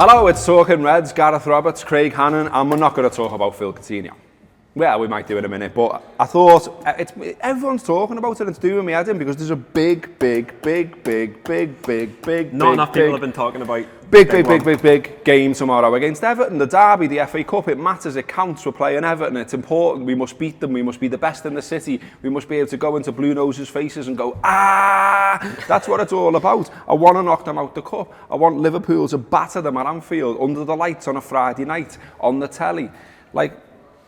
Hello, it's Talking Reds, Gareth Roberts, Craig Hannan, and we're not going to talk about Phil Coutinho. Well, we might do in a minute, but I thought everyone's talking about it. It's doing me head in because there's a big. Not enough people have been talking about big game tomorrow against Everton. The Derby, the FA Cup, it matters, it counts. We're playing Everton, it's important. We must beat them. We must be the best in the city. We must be able to go into Blue Noses' faces and go, ah! That's what it's all about. I want to knock them out the cup. I want Liverpool to batter them at Anfield under the lights on a Friday night on the telly.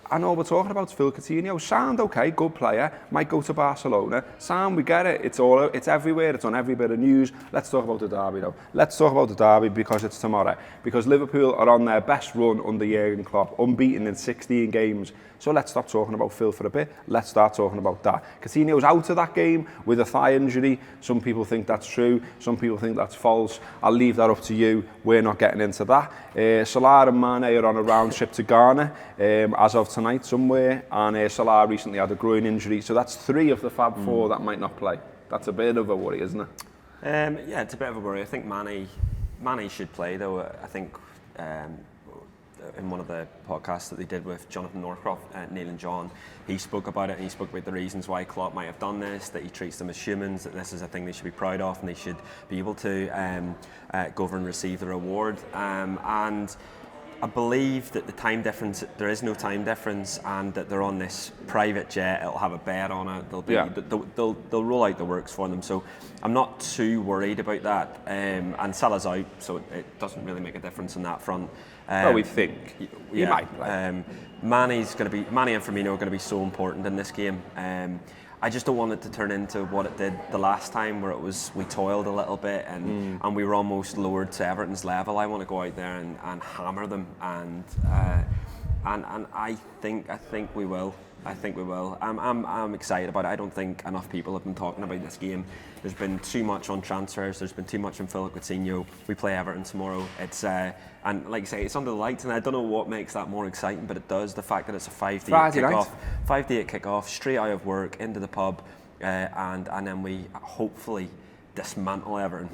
I know we're talking about Phil Coutinho. Sound okay, good player, might go to Barcelona. Sound, we get it. It's everywhere. It's on every bit of news. Let's talk about the Derby though. Let's talk about the Derby because it's tomorrow. Because Liverpool are on their best run under Jurgen Klopp, unbeaten in 16 games. So let's stop talking about Phil for a bit. Let's start talking about that. Coutinho's out of that game with a thigh injury. Some people think that's true. Some people think that's false. I'll leave that up to you. We're not getting into that. Salah and Mane are on a round trip to Ghana as of tonight somewhere. And Salah recently had a groin injury. So that's 3 of the Fab 4 that might not play. That's a bit of a worry, isn't it? Yeah, it's a bit of a worry. I think Mane should play though. I think in one of the podcasts that they did with Jonathan Northcroft, Neil and John, he spoke about it and he spoke about the reasons why Klopp might have done this, that he treats them as humans, that this is a thing they should be proud of and they should be able to go over and receive the reward. And I believe that the time difference, there is no time difference, and that they're on this private jet. It'll have a bed on it. They'll roll out the works for them. So I'm not too worried about that. And Salah's out, so it doesn't really make a difference on that front. Well, we think he might play. Mane and Firmino are going to be so important in this game. I just don't want it to turn into what it did the last time, where we toiled a little bit and we were almost lowered to Everton's level. I want to go out there and hammer them, and I think we will. I think we will. I'm excited about it. I don't think enough people have been talking about this game. There's been too much on transfers. There's been too much on Phil Coutinho. We play Everton tomorrow. It's and like you say, it's under the lights, and I don't know what makes that more exciting, but it does. The fact that it's a 5 to 8 kickoff, 5 to 8 kickoff, straight out of work into the pub, and then we hopefully dismantle Everton.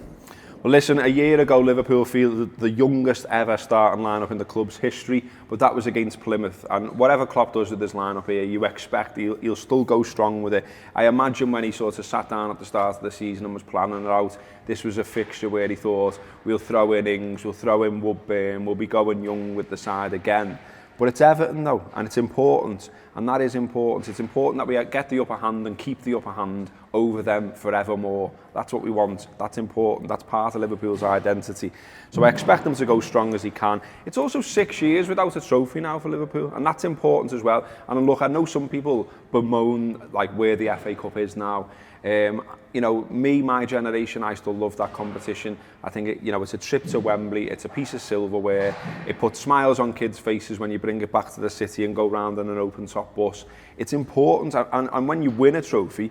Well, listen, a year ago, Liverpool fielded the youngest ever starting lineup in the club's history, but that was against Plymouth. And whatever Klopp does with this lineup here, you expect he'll still go strong with it. I imagine when he sort of sat down at the start of the season and was planning it out, this was a fixture where he thought, we'll throw in Ings, we'll throw in Woodburn, we'll be going young with the side again. But it's Everton though, and it's important, and that is important. It's important that we get the upper hand and keep the upper hand over them forevermore. That's what we want. That's important. That's part of Liverpool's identity. So I expect them to go strong as he can. It's also 6 years without a trophy now for Liverpool, and that's important as well. And look, I know some people bemoan where the FA Cup is now. My generation, I still love that competition. I think it's a trip to Wembley, it's a piece of silverware, it puts smiles on kids' faces when you bring it back to the city and go round in an open top bus. It's important, and when you win a trophy,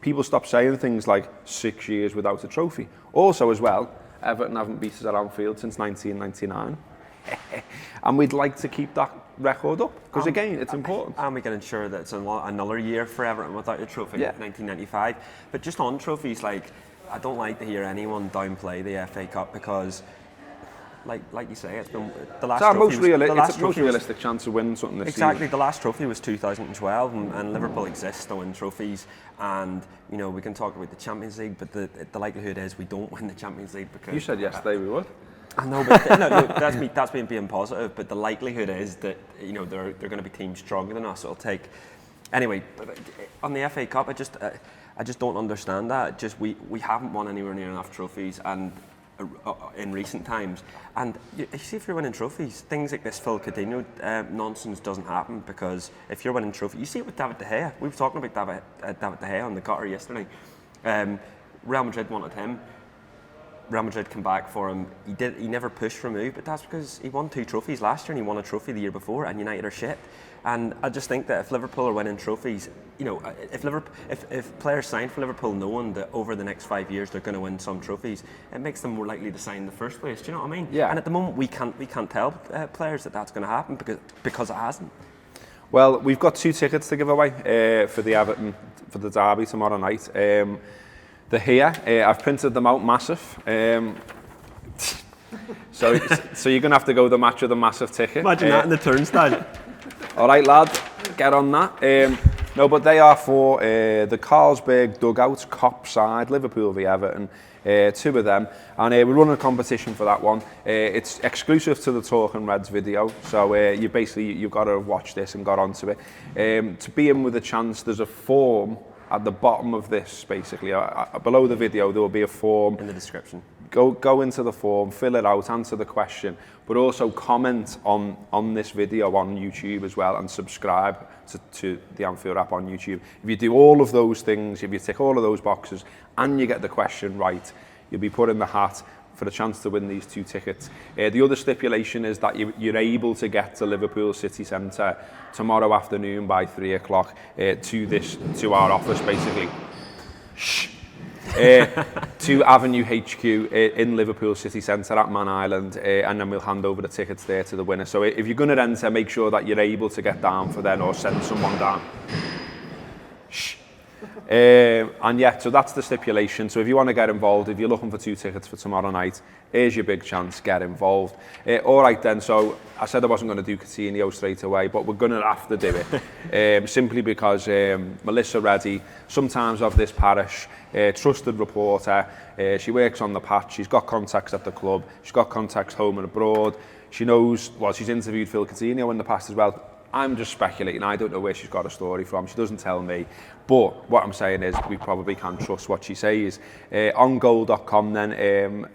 people stop saying things like 6 years without a trophy. Also as well, Everton haven't beat us at Anfield since 1999. And we'd like to keep that record up because again, it's important. And we can ensure that it's another year for Everton without a trophy, 1995. But just on trophies, I don't like to hear anyone downplay the FA Cup because, like you say, it's been the last. It's the most realistic chance of winning something this season. Exactly, the last trophy was 2012, and Liverpool exists to win trophies. And we can talk about the Champions League, but the likelihood is we don't win the Champions League because you said yesterday we would. I know, but that's me being positive. But the likelihood is that they're going to be teams stronger than us. It'll take anyway. On the FA Cup, I just don't understand that. Just we haven't won anywhere near enough trophies, and in recent times. And you see, if you're winning trophies, things like this Phil Coutinho nonsense doesn't happen, because if you're winning trophies, you see it with David De Gea. We were talking about David De Gea on the gutter yesterday. Real Madrid wanted him. Real Madrid came back for him. He never pushed for a move, but that's because he won 2 trophies last year and he won a trophy the year before, and United are shit. And I just think that if Liverpool are winning trophies, if players sign for Liverpool knowing that over the next 5 years they're going to win some trophies, it makes them more likely to sign in the first place. Do you know what I mean? Yeah. And at the moment we can't tell players that that's going to happen because it hasn't. Well, we've got 2 tickets to give away for the Everton for the Derby tomorrow night. They're here. I've printed them out massive. So you're going to have to go the match with a massive ticket. Imagine that in the turnstile. All right, lad, get on that. No, but they are for the Carlsberg Dugouts, Cop side, Liverpool v Everton, 2 of them. And we're running a competition for that one. It's exclusive to the Talking Reds video, so you've got to watch this and got onto it. To be in with a chance, there's a form at the bottom of this, basically. Below the video, there will be a form. In the description. Go into the form, fill it out, answer the question, but also comment on this video on YouTube as well, and subscribe to the Anfield app on YouTube. If you do all of those things, if you tick all of those boxes, and you get the question right, you'll be put in the hat for the chance to win these 2 tickets. The other stipulation is that you're able to get to Liverpool City Centre tomorrow afternoon by 3 o'clock to our office, basically. Shh. To Avenue HQ in Liverpool City Centre at Man Island, and then we'll hand over the tickets there to the winner. So if you're going to enter, make sure that you're able to get down for then, or send someone down. Shh. And yeah, so that's the stipulation. So if you want to get involved, if you're looking for 2 tickets for tomorrow night, here's your big chance, get involved. All right then, so I said I wasn't going to do Coutinho straight away, but we're going to have to do it. Simply because Melissa Reddy, sometimes of this parish, trusted reporter, she works on the patch, she's got contacts at the club, she's got contacts home and abroad, she knows, well, she's interviewed Phil Coutinho in the past as well. I'm just speculating, I don't know where she's got a story from, she doesn't tell me, but what I'm saying is we probably can trust what she says. On goal.com then,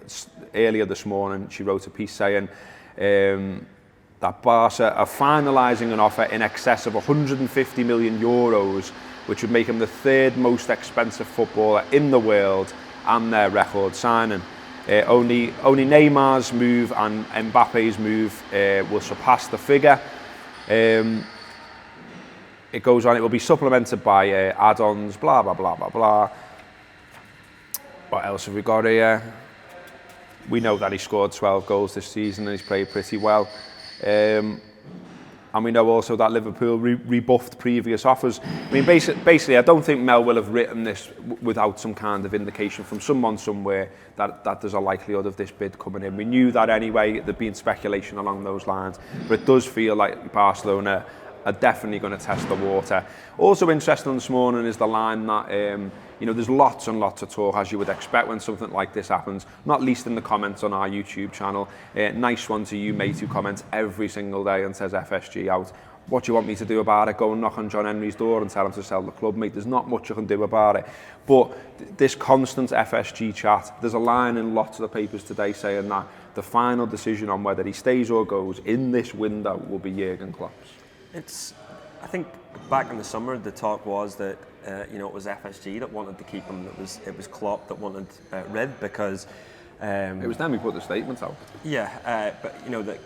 earlier this morning, she wrote a piece saying that Barca are finalising an offer in excess of 150 million euros, which would make him the 3rd most expensive footballer in the world and their record signing. Only Neymar's move and Mbappe's move will surpass the figure. It goes on, it will be supplemented by add-ons, blah, blah, blah, blah, blah. What else have we got here? We know that he scored 12 goals this season and he's played pretty well. And we know also that Liverpool rebuffed previous offers. I mean, basically, I don't think Mel will have written this without some kind of indication from someone somewhere that there's a likelihood of this bid coming in. We knew that anyway, there'd been speculation along those lines, but it does feel like Barcelona are definitely going to test the water. Also interesting this morning is the line that, there's lots and lots of talk, as you would expect when something like this happens, not least in the comments on our YouTube channel. Nice one to you, mate, who comments every single day and says FSG out. What do you want me to do about it? Go and knock on John Henry's door and tell him to sell the club, mate. There's not much you can do about it. But this constant FSG chat, there's a line in lots of the papers today saying that the final decision on whether he stays or goes in this window will be Jurgen Klopp's. I think back in the summer, the talk was that it was FSG that wanted to keep him. It was Klopp that wanted rid because it was them who put the statement out. Yeah, but that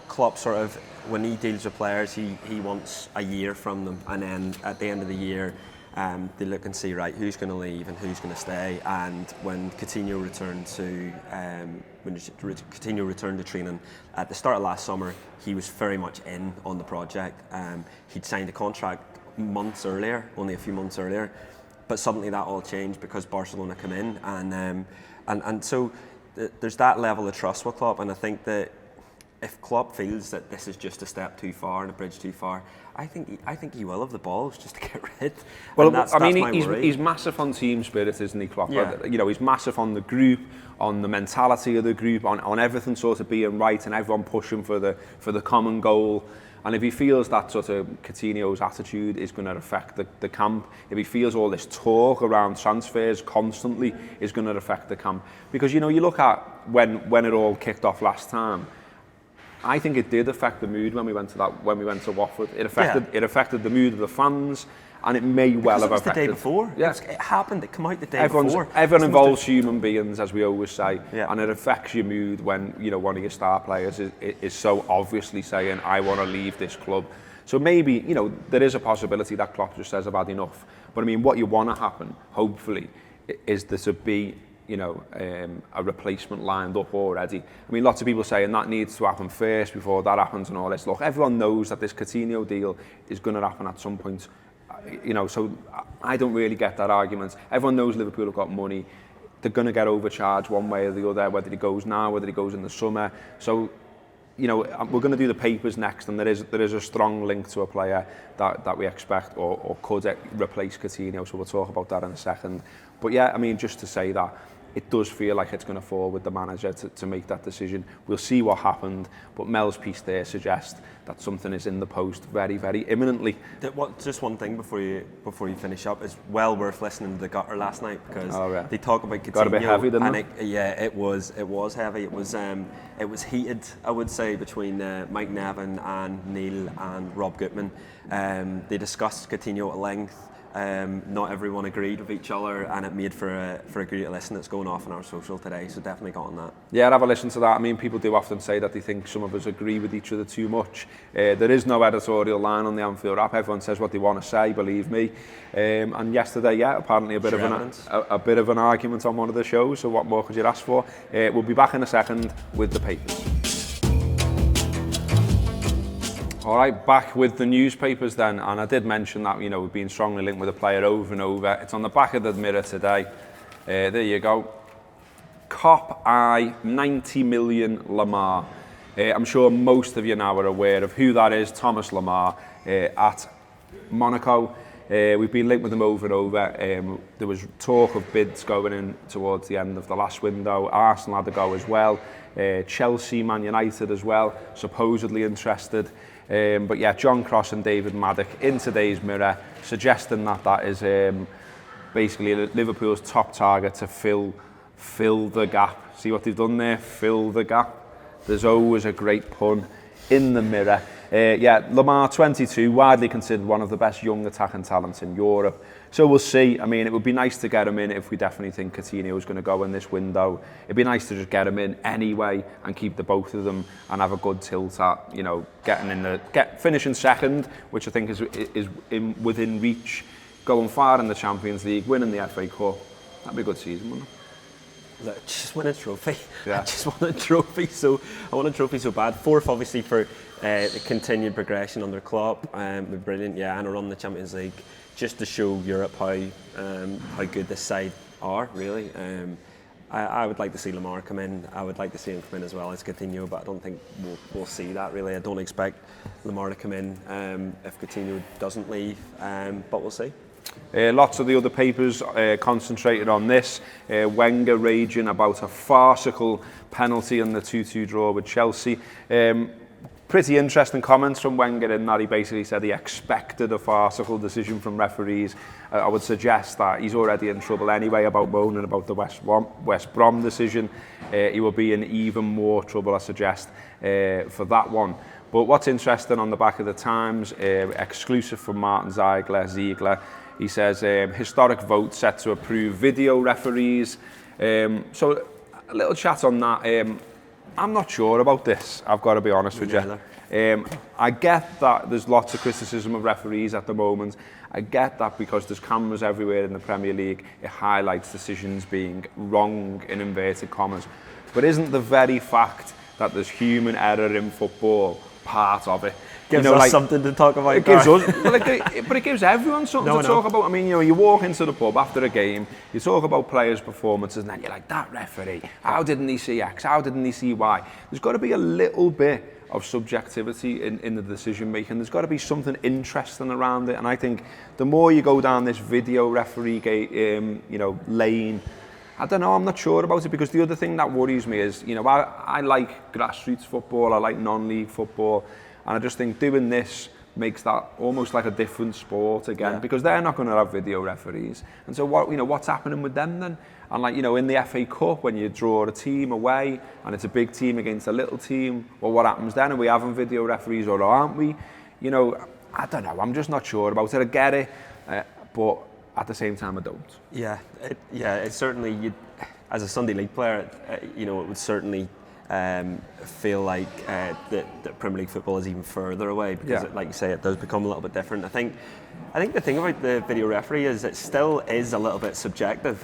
Klopp sort of, when he deals with players, he wants a year from them, and then at the end of the year, they look and see, right, who's going to leave and who's going to stay. And when Coutinho returned to training at the start of last summer, he was very much in on the project. He'd signed a contract months earlier, only a few months earlier, but suddenly that all changed because Barcelona come in, and so there's that level of trust with Klopp. And I think that if Klopp feels that this is just a step too far and a bridge too far, I think he will have the balls just to get rid. Well, he's massive on team spirit, isn't he, Klopp? Yeah. He's massive on the group, on the mentality of the group, on everything sort of being right and everyone pushing for the common goal. And if he feels that sort of Coutinho's attitude is going to affect the camp, if he feels all this talk around transfers constantly is going to affect the camp, because you look at when it all kicked off last time. I think it did affect the mood when we went to Watford. It affected the mood of the fans, and it may well have affected. The day before. Yeah. It happened. It came out the day before. Everyone involves human beings, as we always say, yeah. And it affects your mood when one of your star players is so obviously saying, "I want to leave this club." So maybe there is a possibility that Klopp just says, "I've had enough." But I mean, what you want to happen, hopefully, is there to be a replacement lined up already. I mean, lots of people saying that needs to happen first before that happens and all this. Look, everyone knows that this Coutinho deal is going to happen at some point. So I don't really get that argument. Everyone knows Liverpool have got money. they're going to get overcharged one way or the other, whether he goes now, whether he goes in the summer. So, you know, we're going to do the papers next, and there is a strong link to a player that we expect or could replace Coutinho, so we'll talk about that in a second. But yeah, I mean, just to say that, it does feel like it's going to fall with the manager to make that decision. We'll see what happened, but Mel's piece there suggests that something is in the post very, very imminently. Just one thing before you finish up, it's well worth listening to the Gutter last night, because they talk about Coutinho. Got a bit heavy, didn't it? It was heavy. It was heated, I would say, between Mike Nevin and Neil and Rob Gutman. They discussed Coutinho at length. Not everyone agreed with each other, and it made for a great listen that's going off on our social today, so definitely got on that. Yeah, I'd have a listen to that. I mean, people do often say that they think some of us agree with each other too much. There is no editorial line on the Anfield app. Everyone says what they want to say, believe me. And yesterday, apparently a bit of an argument on one of the shows, so what more could you ask for? We'll be back in a second with the papers. All right, back with the newspapers then, and I did mention that, you know, we've been strongly linked with a player over and over. It's on the back of the Mirror today. There you go. Cop Eye 90 million Lamar. I'm sure most of you now are aware of who that is, Thomas Lamar at Monaco. We've been linked with him over and over. There was talk of bids going in towards the end of the last window. Arsenal had to go as well. Chelsea, Man United as well, supposedly interested. But yeah, John Cross and David Maddock in today's Mirror suggesting that is basically Liverpool's top target to fill the gap. See what they've done there? Fill the gap. There's always a great pun in the Mirror. Lamar, 22, widely considered one of the best young attacking talents in Europe. So we'll see. I mean, it would be nice to get him in if we definitely think Coutinho is going to go in this window. It'd be nice to just get him in anyway and keep the both of them and have a good tilt at, you know, finishing second, which I think is within reach, going far in the Champions League, winning the FA Cup. That'd be a good season, wouldn't it? Look, just win a trophy. Yeah. I just want a trophy. So I want a trophy so bad. Fourth, obviously, for the continued progression under Klopp. Brilliant, and a run in the Champions League, just to show Europe how good this side are, really. I would like to see Lamar come in. I would like to see him come in as well as Coutinho, but I don't think we'll see that, really. I don't expect Lamar to come in if Coutinho doesn't leave, but we'll see. Lots of the other papers concentrated on this. Wenger raging about a farcical penalty in the 2-2 draw with Chelsea. Pretty interesting comments from Wenger in that he basically said he expected a farcical decision from referees. I would suggest that he's already in trouble anyway about moaning about the West Brom decision. He will be in even more trouble, I suggest, for that one. But what's interesting on the back of the Times, exclusive from Martin Ziegler, he says, historic vote set to approve video referees. So a little chat on that. I'm not sure about this, I've got to be honest with you. I get that there's lots of criticism of referees at the moment. I get that because there's cameras everywhere in the Premier League, it highlights decisions being wrong, in inverted commas. But isn't the very fact that there's human error in football part of it? Gives us something to talk about. It gives us, but it gives everyone something to talk about. I mean, you know, you walk into the pub after a game, you talk about players' performances, and then you're like, that referee, how didn't he see X? How didn't he see Y? There's got to be a little bit of subjectivity in the decision making. There's got to be something interesting around it, and I think the more you go down this video referee lane, I don't know, I'm not sure about it, because the other thing that worries me is, you know, I like grassroots football, I like non-league football, and I just think doing this makes that almost like a different sport again, because they're not going to have video referees. And so what's happening with them then? And like, you know, in the FA Cup, when you draw a team away and it's a big team against a little team, well, what happens then? Are we having video referees or aren't we? You know, I don't know. I'm just not sure about it. I get it, but at the same time, I don't. It's certainly, as a Sunday League player, it would certainly feel like that Premier League football is even further away, because like you say, it does become a little bit different. I think the thing about the video referee is it still is a little bit subjective.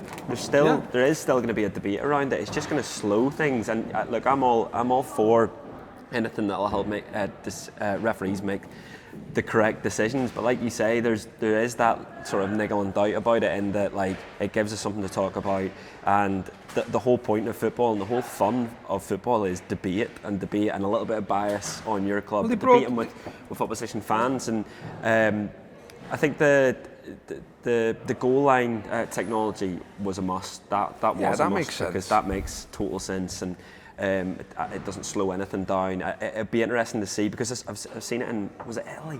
There is still going to be a debate around it. It's just going to slow things. And look, I'm all for anything that will help make referees make the correct decisions. But like you say, there is that sort of niggle and doubt about it, in that like it gives us something to talk about, and the whole point of football and the whole fun of football is debate and a little bit of bias on your club, debating with opposition fans. And I think the goal line technology was a must. That was a must, makes sense, because that makes total sense, and it doesn't slow anything down. It'd be interesting to see, because I've seen it in, was it Italy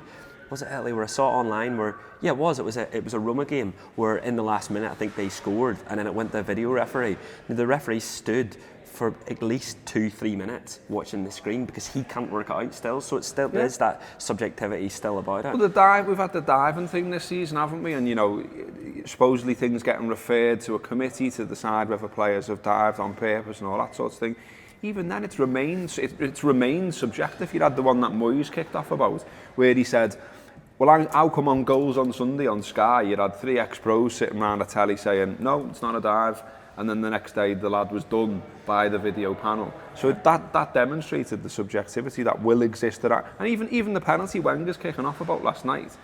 where I saw it online, where it was a Roma game where in the last minute I think they scored, and then it went to the video referee. And the referee stood for at least 2-3 minutes watching the screen, because he can't work it out still. So it still is that subjectivity still about it. Well, we've had the diving thing this season, haven't we? And supposedly things getting referred to a committee to decide whether players have dived on purpose and all that sort of thing. Even then, it's remained subjective. You had the one that Moyes kicked off about, where he said, well, how come on Goals on Sunday on Sky, you had 3 ex-pros sitting around a telly saying, no, it's not a dive, and then the next day the lad was done by the video panel. So that demonstrated the subjectivity that will exist at that. And even the penalty Wenger's kicking off about last night,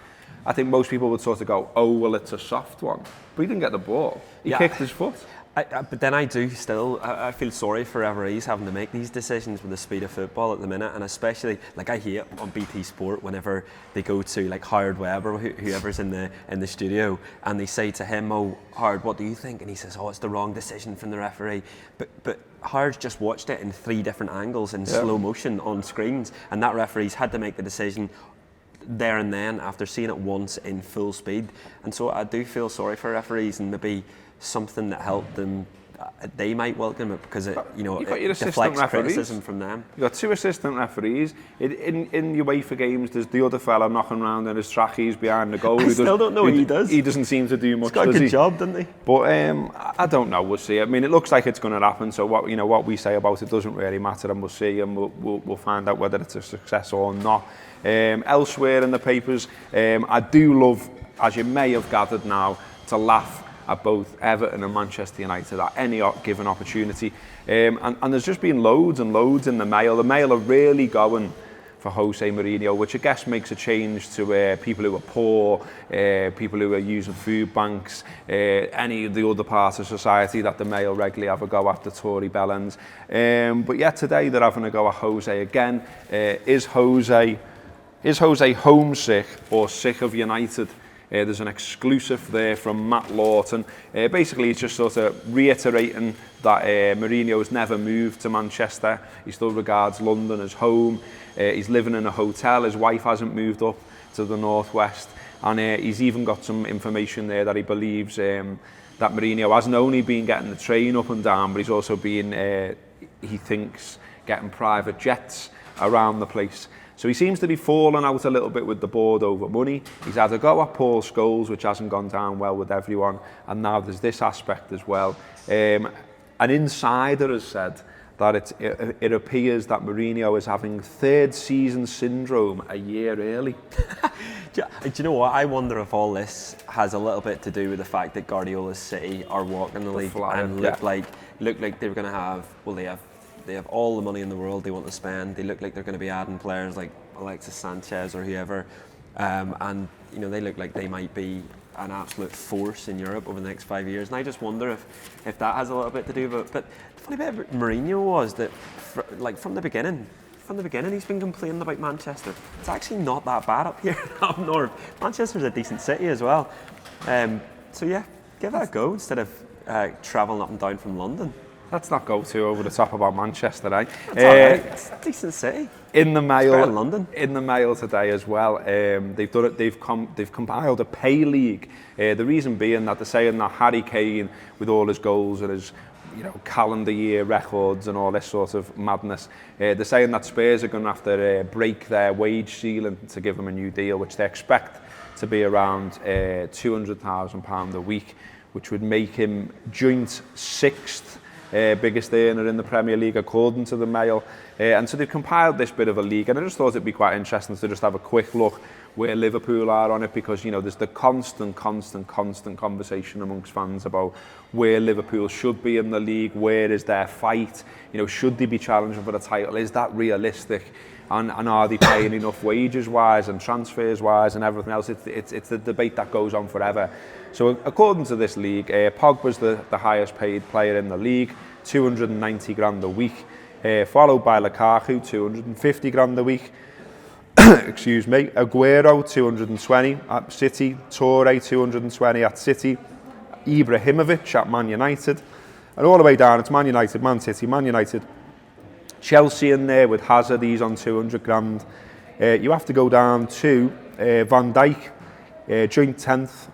I think most people would sort of go, oh, well, it's a soft one. But he didn't get the ball. He kicked his foot. But then I feel sorry for referees having to make these decisions with the speed of football at the minute, and especially, like, I hate on BT Sport whenever they go to like Howard Webb or whoever's in the studio, and they say to him, oh, Howard, what do you think? And he says, oh, it's the wrong decision from the referee. But Howard's just watched it in 3 different angles in slow motion on screens, and that referee's had to make the decision there and then after seeing it once in full speed. And so I do feel sorry for referees, and maybe something that helped them, they might welcome it, because it deflects criticism from them. You've got 2 assistant referees. In UEFA games, there's the other fella knocking around in his trackies behind the goal. I still don't know what he does. He doesn't seem to do much, does he? He's got a good job, doesn't he? But I don't know, we'll see. I mean, it looks like it's going to happen, so what we say about it doesn't really matter, and we'll see, and we'll find out whether it's a success or not. Elsewhere in the papers, I do love, as you may have gathered now, to laugh at both Everton and Manchester United at any given opportunity. And there's just been loads and loads in the Mail. The Mail are really going for Jose Mourinho, which I guess makes a change to people who are poor, people who are using food banks, any of the other parts of society that the Mail regularly have a go at, the Tory bellends. But yeah, today they're having a go at Jose again. Is Jose homesick or sick of United? There's an exclusive there from Matt Lawton. Basically, he's just sort of reiterating that Mourinho has never moved to Manchester. He still regards London as home. He's living in a hotel. His wife hasn't moved up to the northwest. And he's even got some information there that he believes that Mourinho hasn't only been getting the train up and down, but he's also been, he thinks, getting private jets around the place. So he seems to be falling out a little bit with the board over money. He's had a go at Paul Scholes, which hasn't gone down well with everyone. And now there's this aspect as well. An insider has said that it appears that Mourinho is having 3rd season syndrome a year early. Do you know what? I wonder if all this has a little bit to do with the fact that Guardiola's City are walking the league and look like they were going to have, they have all the money in the world they want to spend. They look like they're going to be adding players like Alexis Sanchez or whoever, and they look like they might be an absolute force in Europe over the next 5 years. And I just wonder if that has a little bit to do with it. But the funny bit about Mourinho was that, from the beginning, he's been complaining about Manchester. It's actually not that bad up here up north. Manchester's a decent city as well. So yeah, give that a go instead of travelling up and down from London. Let's not go too over the top about Manchester, eh? That's all right. It's a decent city. In the Mail, it's better than London. In the Mail today as well, they've done it. They've compiled a pay league. The reason being that they're saying that Harry Kane, with all his goals and his calendar year records and all this sort of madness, they're saying that Spurs are going to have to break their wage ceiling to give him a new deal, which they expect to be around £200,000 a week, which would make him joint 6th biggest earner in the Premier League according to the Mail. And so they've compiled this bit of a league, and I just thought it'd be quite interesting to just have a quick look where Liverpool are on it, because, you know, there's the constant conversation amongst fans about where Liverpool should be in the league, where is their fight, you know, should they be challenging for the title, is that realistic, and are they paying enough wages-wise and transfers-wise and everything else. It's the debate that goes on forever. So according to this league, Pogba's the highest paid player in the league, 290 grand a week, followed by Lukaku, 250 grand a week. Excuse me. Aguero, 220 at City. Torre, 220 at City. Ibrahimovic at Man United. And all the way down, it's Man United, Man City, Man United. Chelsea in there with Hazard, he's on 200 grand. You have to go down to Van Dijk, joint 10th.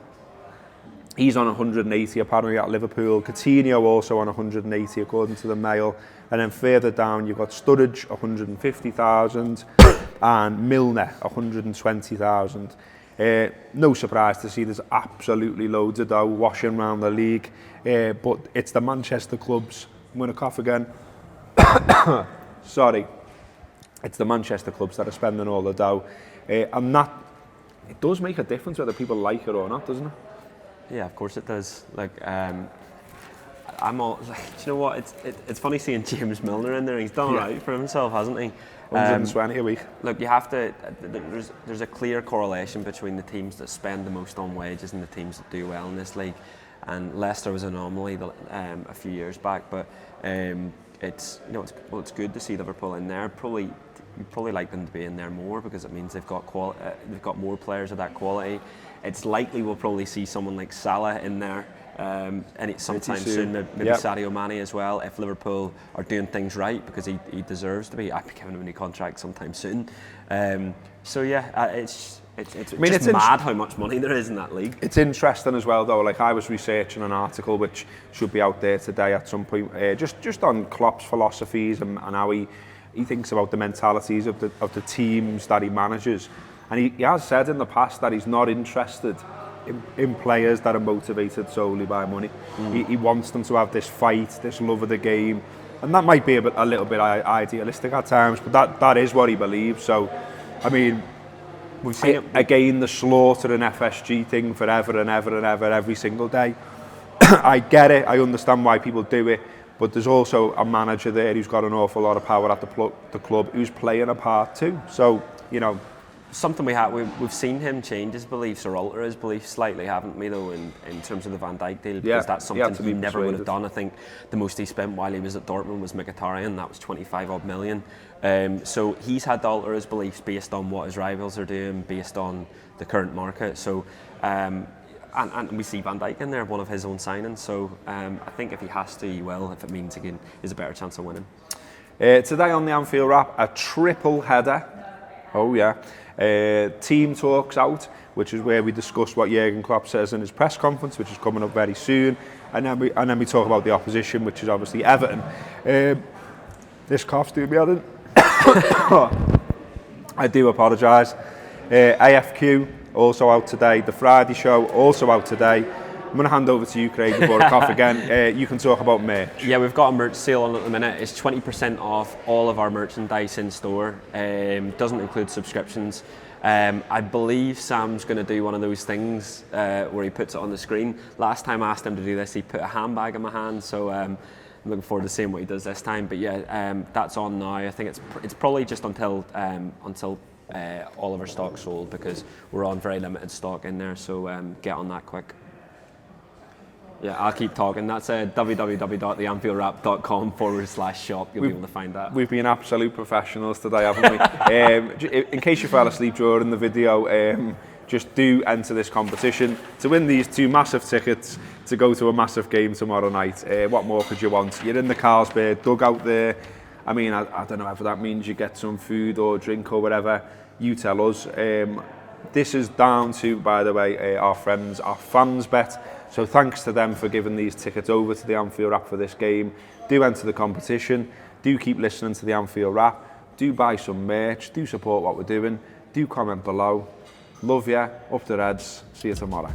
He's on 180 apparently at Liverpool. Coutinho also on 180 according to the Mail. And then further down you've got Sturridge, 150,000, and Milner, 120,000. No surprise to see there's absolutely loads of dough washing around the league, but it's the Manchester clubs. I'm going to cough again. Sorry. It's the Manchester clubs that are spending all the dough. And that, it does make a difference whether people like it or not, doesn't it? Yeah, of course it does. Like, I'm all like, do you know what? It's funny seeing James Milner in there. He's done right for himself, hasn't he? 120 a week. Look, you have to. There's a clear correlation between the teams that spend the most on wages and the teams that do well in this league. And Leicester was an anomaly a few years back, but it's good to see Liverpool in there. You'd probably like them to be in there more because it means they've got more players of that quality. It's likely we'll probably see someone like Salah in there sometime soon, maybe Sadio Mane as well, if Liverpool are doing things right, because he deserves to be. I'd be giving him a new contract sometime soon. It's mad how much money there is in that league. It's interesting as well though, like I was researching an article which should be out there today at some point, just on Klopp's philosophies and how he thinks about the mentalities of the teams that he manages. And he has said in the past that he's not interested in players that are motivated solely by money. He wants them to have this fight, this love of the game. And that might be a little bit idealistic at times, but that is what he believes. So, I mean, we've seen it again, the slaughter and FSG thing forever and ever and ever, every single day. I get it, I understand why people do it, but there's also a manager there who's got an awful lot of power at the club who's playing a part too. So, you know, something we've seen him change his beliefs or alter his beliefs slightly, haven't we, though, in terms of the Van Dijk deal, because that's something he never would have done. I think the most he spent while he was at Dortmund was Mkhitaryan, that was 25 odd million. So he's had to alter his beliefs based on what his rivals are doing, based on the current market. So and we see Van Dijk in there, one of his own signings. So I think if he has to, he will, if it means he has a better chance of winning. Today on the Anfield Wrap, a triple header. Oh yeah. Team Talks out, which is where we discuss what Jurgen Klopp says in his press conference, which is coming up very soon, and then we talk about the opposition, which is obviously Everton. This cough's doing me in. I do apologise. AFQ also out today. The Friday Show also out today. I'm going to hand over to you, Craig, before I cough again. You can talk about merch. Yeah, we've got a merch sale on at the minute. It's 20% off all of our merchandise in store. Doesn't include subscriptions. I believe Sam's going to do one of those things where he puts it on the screen. Last time I asked him to do this, he put a handbag in my hand, so I'm looking forward to seeing what he does this time. But yeah, that's on now. I think it's probably just until all of our stock's sold, because we're on very limited stock in there, so get on that quick. Yeah, I'll keep talking. That's www.theanfieldwrap.com/shop. You'll be able to find that. We've been absolute professionals today, haven't we? In case you fell asleep during the video, just do enter this competition to win these 2 massive tickets to go to a massive game tomorrow night. What more could you want? You're in the Carlsberg dugout there. I mean, I don't know if that means you get some food or drink or whatever. You tell us. This is down to, by the way, our friends, our fans bet. So thanks to them for giving these tickets over to the Anfield Wrap for this game. Do enter the competition. Do keep listening to the Anfield Wrap. Do buy some merch. Do support what we're doing. Do comment below. Love ya. Up the Reds. See you tomorrow.